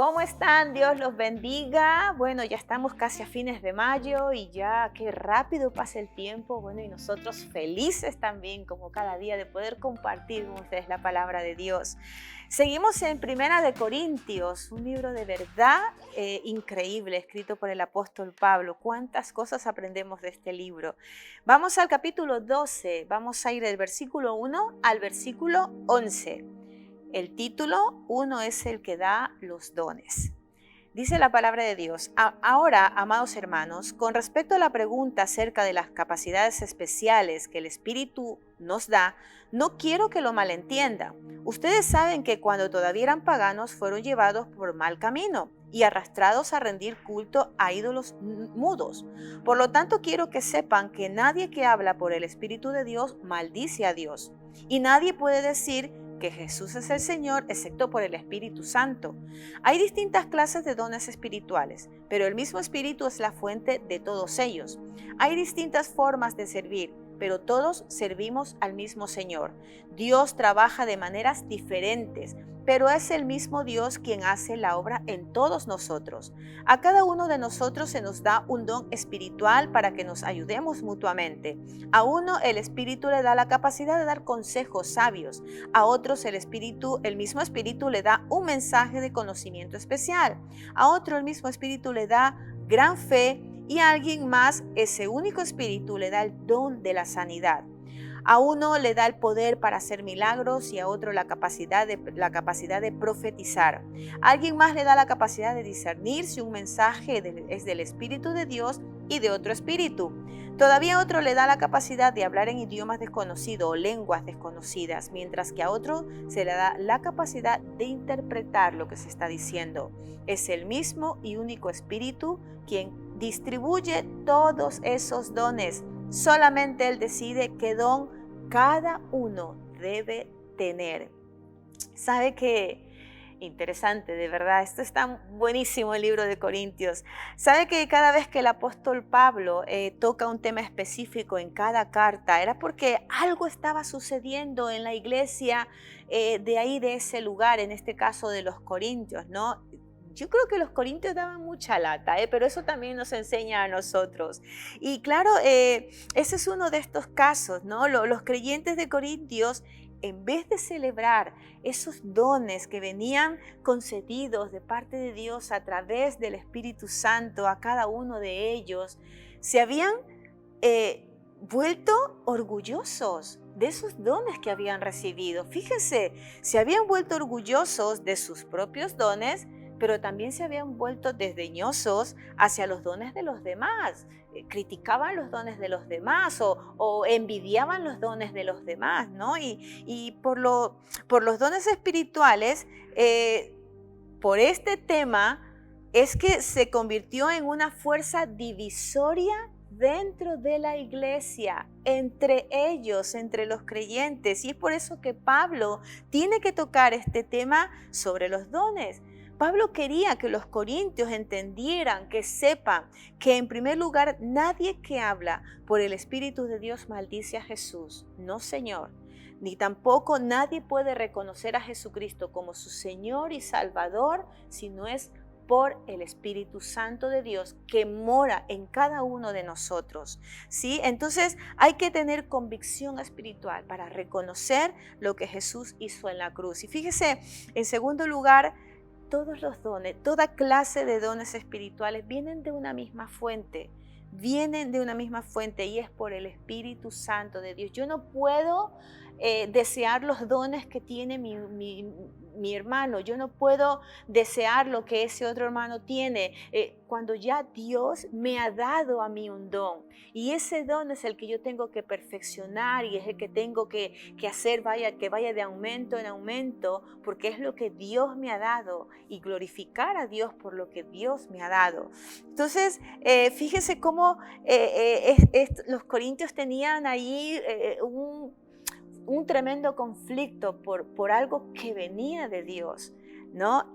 ¿Cómo están? Dios los bendiga. Bueno, ya estamos casi a fines de mayo y ya qué rápido pasa el tiempo. Bueno, y nosotros felices también, como cada día, de poder compartir con ustedes la palabra de Dios. Seguimos en Primera de Corintios, un libro de verdad increíble, escrito por el apóstol Pablo. ¿Cuántas cosas aprendemos de este libro? Vamos al capítulo 12, vamos a ir del versículo 1 al versículo 11. El título, uno es el que da los dones. Dice la palabra de Dios: Ahora, amados hermanos, con respecto a la pregunta acerca de las capacidades especiales que el Espíritu nos da, no quiero que lo malentiendan. Ustedes saben que cuando todavía eran paganos fueron llevados por mal camino y arrastrados a rendir culto a ídolos mudos. Por lo tanto, quiero que sepan que nadie que habla por el Espíritu de Dios maldice a Dios. Y nadie puede decir que Jesús es el Señor excepto por el Espíritu Santo. Hay distintas clases de dones espirituales, pero el mismo Espíritu es la fuente de todos ellos. Hay distintas formas de servir, pero todos servimos al mismo Señor. Dios trabaja de maneras diferentes, pero es el mismo Dios quien hace la obra en todos nosotros. A cada uno de nosotros se nos da un don espiritual para que nos ayudemos mutuamente. A uno el Espíritu le da la capacidad de dar consejos sabios. A otros el mismo Espíritu le da un mensaje de conocimiento especial. A otro el mismo Espíritu le da gran fe y a alguien más ese único Espíritu le da el don de la sanidad. A uno le da el poder para hacer milagros y a otro la capacidad de profetizar. A alguien más le da la capacidad de discernir si un mensaje es del Espíritu de Dios y de otro espíritu. Todavía a otro le da la capacidad de hablar en idiomas desconocidos o lenguas desconocidas, mientras que a otro se le da la capacidad de interpretar lo que se está diciendo. Es el mismo y único Espíritu quien distribuye todos esos dones. Solamente Él decide qué don cada uno debe tener. ¿Sabe qué? Interesante, de verdad. Esto está buenísimo, el libro de Corintios. ¿Sabe que cada vez que el apóstol Pablo toca un tema específico en cada carta, era porque algo estaba sucediendo en la iglesia de ese lugar, en este caso de los Corintios, ¿no? Yo creo que los corintios daban mucha lata, pero eso también nos enseña a nosotros. Y claro, ese es uno de estos casos, ¿no? Los creyentes de Corintios, en vez de celebrar esos dones que venían concedidos de parte de Dios a través del Espíritu Santo a cada uno de ellos, se habían vuelto orgullosos de esos dones que habían recibido. Fíjense, se habían vuelto orgullosos de sus propios dones, pero también se habían vuelto desdeñosos hacia los dones de los demás. Criticaban los dones de los demás o envidiaban los dones de los demás, ¿no? Y por los dones espirituales, por este tema, es que se convirtió en una fuerza divisoria dentro de la iglesia, entre ellos, entre los creyentes. Y es por eso que Pablo tiene que tocar este tema sobre los dones. Pablo quería que los corintios entendieran, que sepan que en primer lugar nadie que habla por el Espíritu de Dios maldice a Jesús. No, Señor. Ni tampoco nadie puede reconocer a Jesucristo como su Señor y Salvador si no es por el Espíritu Santo de Dios que mora en cada uno de nosotros, ¿sí? Entonces hay que tener convicción espiritual para reconocer lo que Jesús hizo en la cruz. Y fíjese, en segundo lugar, todos los dones, toda clase de dones espirituales vienen de una misma fuente. Vienen de una misma fuente y es por el Espíritu Santo de Dios. Yo no puedo desear los dones que tiene mi hermano. Yo no puedo desear lo que ese otro hermano tiene cuando ya Dios me ha dado a mí un don. Y ese don es el que yo tengo que perfeccionar y es el que tengo que hacer que vaya de aumento en aumento, porque es lo que Dios me ha dado, y glorificar a Dios por lo que Dios me ha dado. Entonces, fíjense cómo los corintios tenían ahí un tremendo conflicto por algo que venía de Dios, ¿no?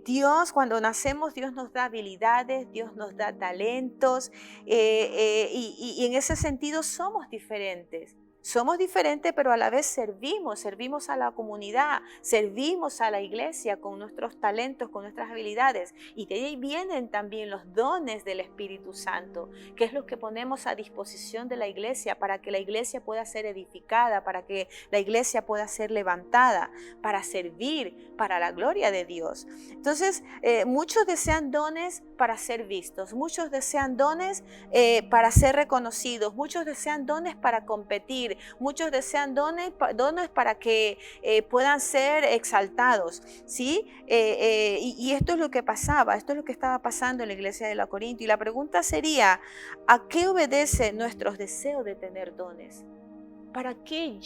Dios, cuando nacemos, Dios nos da habilidades, Dios nos da talentos, y en ese sentido somos diferentes. Somos diferentes, pero a la vez servimos a la comunidad, servimos a la iglesia con nuestros talentos, con nuestras habilidades. Y de ahí vienen también los dones del Espíritu Santo, que es lo que ponemos a disposición de la iglesia para que la iglesia pueda ser edificada, para que la iglesia pueda ser levantada, para servir, para la gloria de Dios. Entonces, muchos desean dones para ser vistos, muchos desean dones para ser reconocidos, muchos desean dones para competir, muchos desean dones para que puedan ser exaltados, ¿sí? Y esto es lo que pasaba, esto es lo que estaba pasando en la iglesia de la Corinto. Y la pregunta sería, ¿a qué obedece nuestros deseos de tener dones? ¿Para qué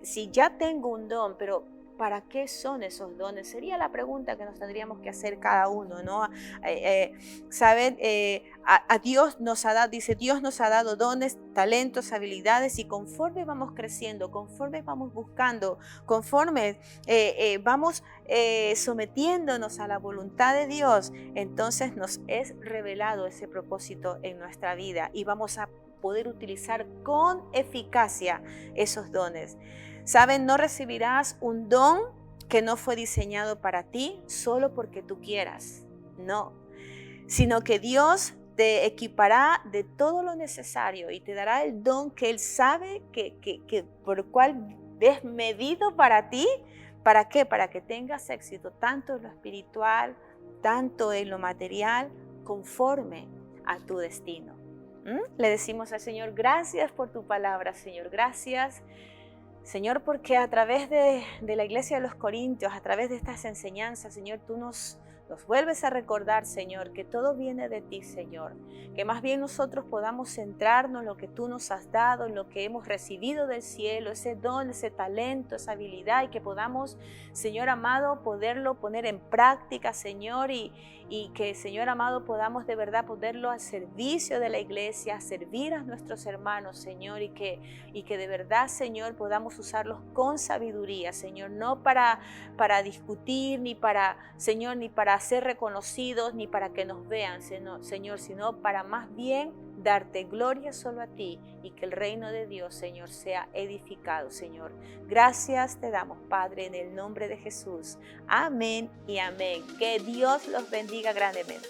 si ya tengo un don, pero ¿para qué son esos dones? Sería la pregunta que nos tendríamos que hacer cada uno, ¿no? ¿Saben? A Dios nos ha dado, dice, Dios nos ha dado dones, talentos, habilidades, y conforme vamos creciendo, conforme vamos buscando, conforme vamos sometiéndonos a la voluntad de Dios, entonces nos es revelado ese propósito en nuestra vida y vamos a poder utilizar con eficacia esos dones. ¿Saben? No recibirás un don que no fue diseñado para ti solo porque tú quieras, no, sino que Dios te equipará de todo lo necesario y te dará el don que Él sabe que por el cual es medido para ti. ¿Para qué? Para que tengas éxito tanto en lo espiritual, tanto en lo material, conforme a tu destino. Le decimos al Señor, gracias por tu palabra, Señor, gracias, Señor, porque a través de la iglesia de los Corintios, a través de estas enseñanzas, Señor, tú nos vuelves a recordar, Señor, que todo viene de ti, Señor, que más bien nosotros podamos centrarnos en lo que tú nos has dado, en lo que hemos recibido del cielo, ese don, ese talento, esa habilidad, y que podamos, Señor amado, poderlo poner en práctica, Señor, y que, Señor amado, podamos de verdad ponerlo al servicio de la iglesia, servir a nuestros hermanos, Señor, y que de verdad, Señor, podamos usarlos con sabiduría, Señor, no para discutir, ni para, Señor, ni para ser reconocidos, ni para que nos vean, Señor, sino para más bien darte gloria solo a ti y que el reino de Dios, Señor, sea edificado, Señor. Gracias te damos, Padre, en el nombre de Jesús. Amén y amén. Que Dios los bendiga grandemente.